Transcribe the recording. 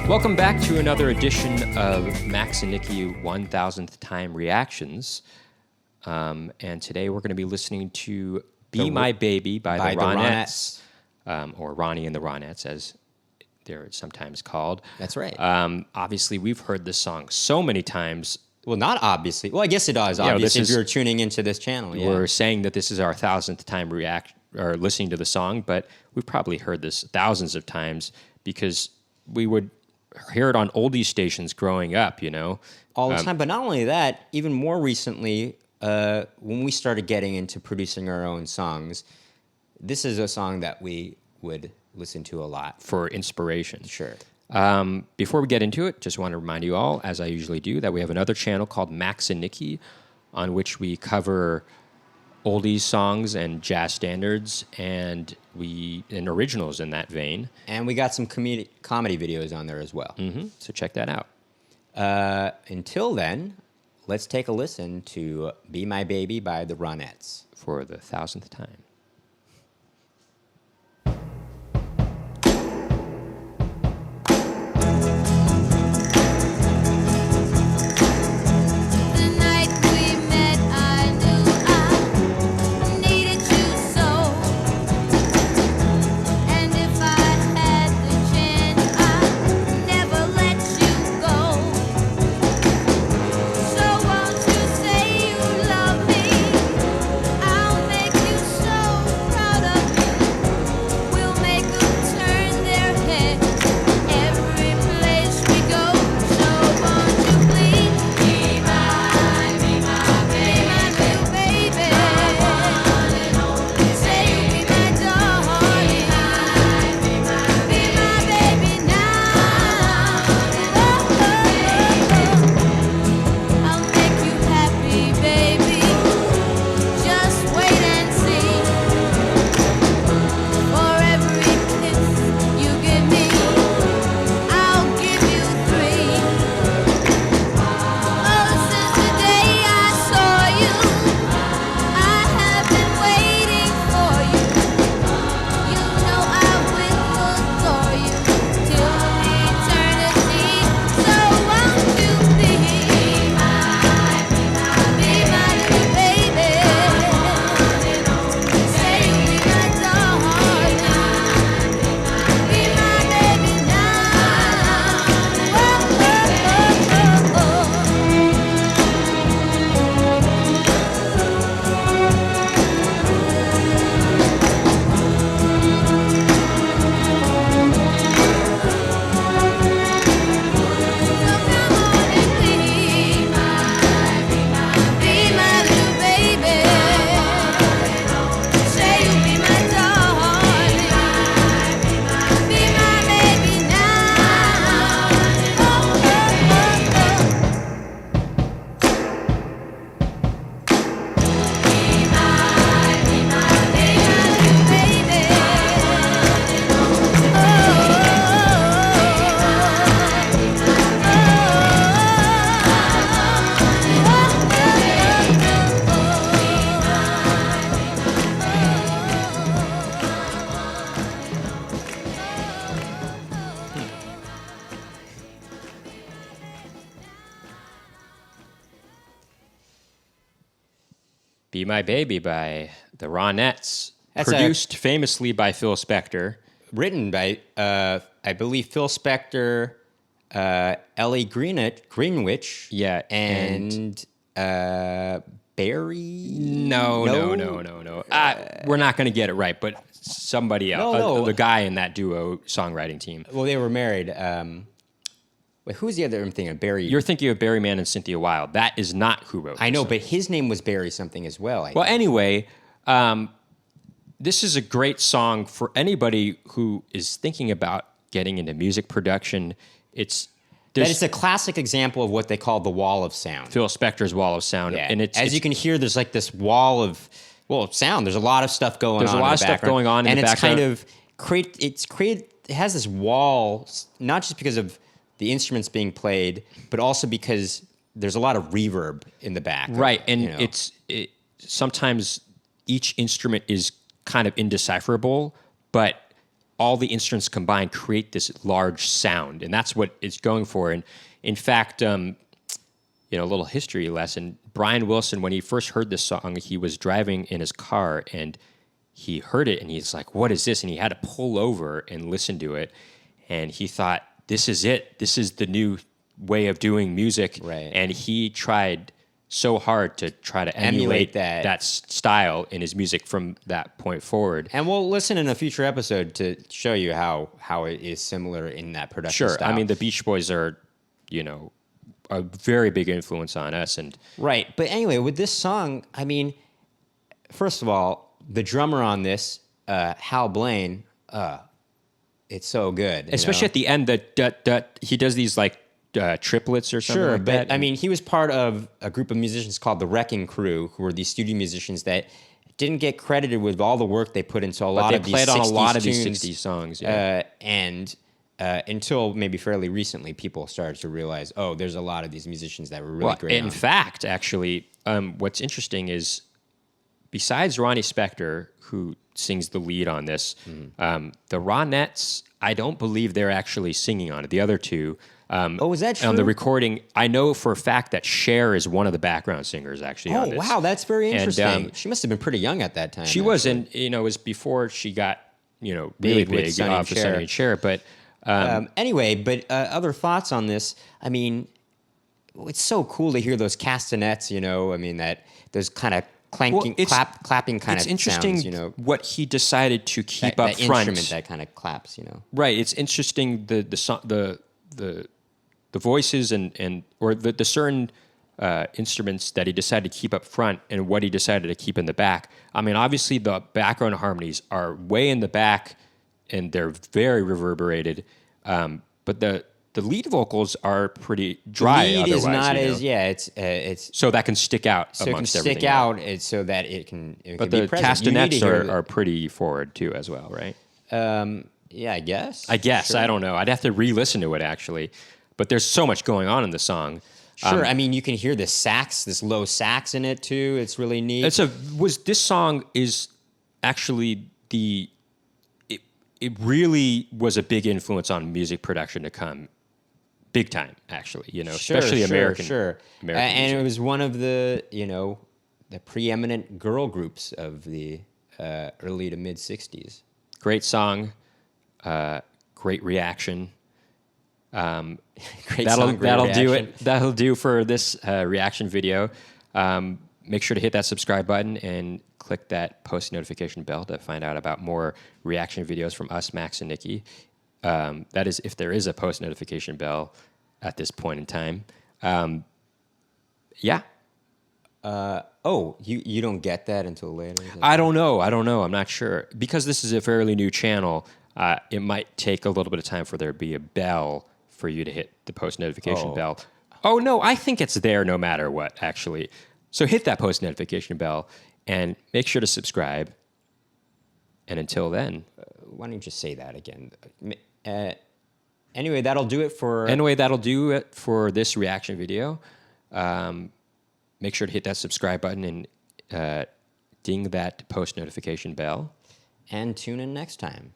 Welcome back to another edition of Max and Nicky 1000th Time Reactions. And today we're going to be listening to Be My Baby by the Ronettes. Or Ronnie and the Ronettes, as they're sometimes called. That's right. Obviously, we've heard this song so many times. Well, not obviously. Well, I guess it is obvious if you're tuning into this channel. Yeah. We're saying that this is our 1000th time listening to the song, but we've probably heard this thousands of times because we would hear it on oldies stations growing up, you know. All the time. But not only that, even more recently, when we started getting into producing our own songs, this is a song that we would listen to a lot. For inspiration. Sure. Before we get into it, just want to remind you all, as I usually do, that we have another channel called Max and Nicky, on which we cover oldies songs and jazz standards and originals in that vein. And we got some comedy videos on there as well. Mm-hmm. So check that out. Until then, let's take a listen to Be My Baby by the Ronettes. For the 1000th time. Be My Baby by the Ronettes. Produced famously by Phil Spector. Written by, I believe, Phil Spector, Ellie Greenwich. Yeah. And Barry? No. We're not going to get it right, but somebody else. No. The guy in that duo songwriting team. Well, they were married. Wait, who's the other I'm thinking of? Barry. You're thinking of Barry Mann and Cynthia Wilde. That is not who wrote I know, but his name was Barry something as well. Anyway, this is a great song for anybody who is thinking about getting into music production. It's a classic example of what they call the wall of sound. Phil Spector's wall of sound. Yeah. And as you can hear, there's like this wall of sound. There's a lot of stuff going on. There's a lot of stuff going on in the background. And it's created. It has this wall, not just because of the instruments being played, but also because there's a lot of reverb in the back. Right, and sometimes each instrument is kind of indecipherable, but all the instruments combined create this large sound, and that's what it's going for. And in fact, a little history lesson. Brian Wilson, when he first heard this song, he was driving in his car and he heard it and he's like, "What is this?" And he had to pull over and listen to it. And he thought, "This is it. This is the new way of doing music." Right. And he tried so hard to try to emulate that style in his music from that point forward. And we'll listen in a future episode to show you how it is similar in that production style. I mean, the Beach Boys are, a very big influence on us. And right. But anyway, with this song, I mean, first of all, the drummer on this, Hal Blaine, it's so good. Especially at the end, he does these like triplets or something like that. Sure, but I mean, he was part of a group of musicians called the Wrecking Crew, who were these studio musicians that didn't get credited with all the work they put into a lot of these 60s tunes. They played on a lot of these 60s songs, yeah. And until maybe fairly recently, people started to realize, oh, there's a lot of these musicians that were really great. In fact, actually, what's interesting is, besides Ronnie Spector, who sings the lead on this, the Ronettes, I don't believe they're actually singing on it. The other two... is that true? On the recording, I know for a fact that Cher is one of the background singers actually on this. Oh, wow, that's very interesting. And, she must have been pretty young at that time. She was, and it was before she got, really big off of Sonny and Cher. But anyway, but other thoughts on this? I mean, it's so cool to hear those castanets. I mean, those kind of clanking, clapping kind of sounds. It's interesting, what he decided to keep up that front. Instrument that kind of claps. Right. It's interesting the voices or the certain instruments that he decided to keep up front and what he decided to keep in the back. I mean, obviously the background harmonies are way in the back and they're very reverberated, but the lead vocals are pretty dry. The lead otherwise, is not as it's so that can stick out. So amongst it can stick out, so that it can. But can the be present. castanets are pretty forward too, as well, right? Yeah, I guess. Sure. I don't know. I'd have to re-listen to it actually. But there's so much going on in the song. Sure, I mean, you can hear the sax, this low sax in it too. It's really neat. This song is actually it really was a big influence on music production to come, big time actually. Especially American. Sure. American and music. it was one of the the preeminent girl groups of the early to mid '60s. Great song, great reaction. That'll do it. That'll do for this reaction video. Make sure to hit that subscribe button and click that post notification bell to find out about more reaction videos from us, Max and Nicky. That is, if there is a post notification bell at this point in time. Yeah. You don't get that until later? I don't know. I'm not sure. Because this is a fairly new channel, it might take a little bit of time for there to be a bell for you to hit the post notification bell. Oh, no, I think it's there no matter what, actually. So hit that post notification bell and make sure to subscribe. And until then... why don't you just say that again? Anyway, that'll do it for... this reaction video. Make sure to hit that subscribe button and ding that post notification bell. And tune in next time.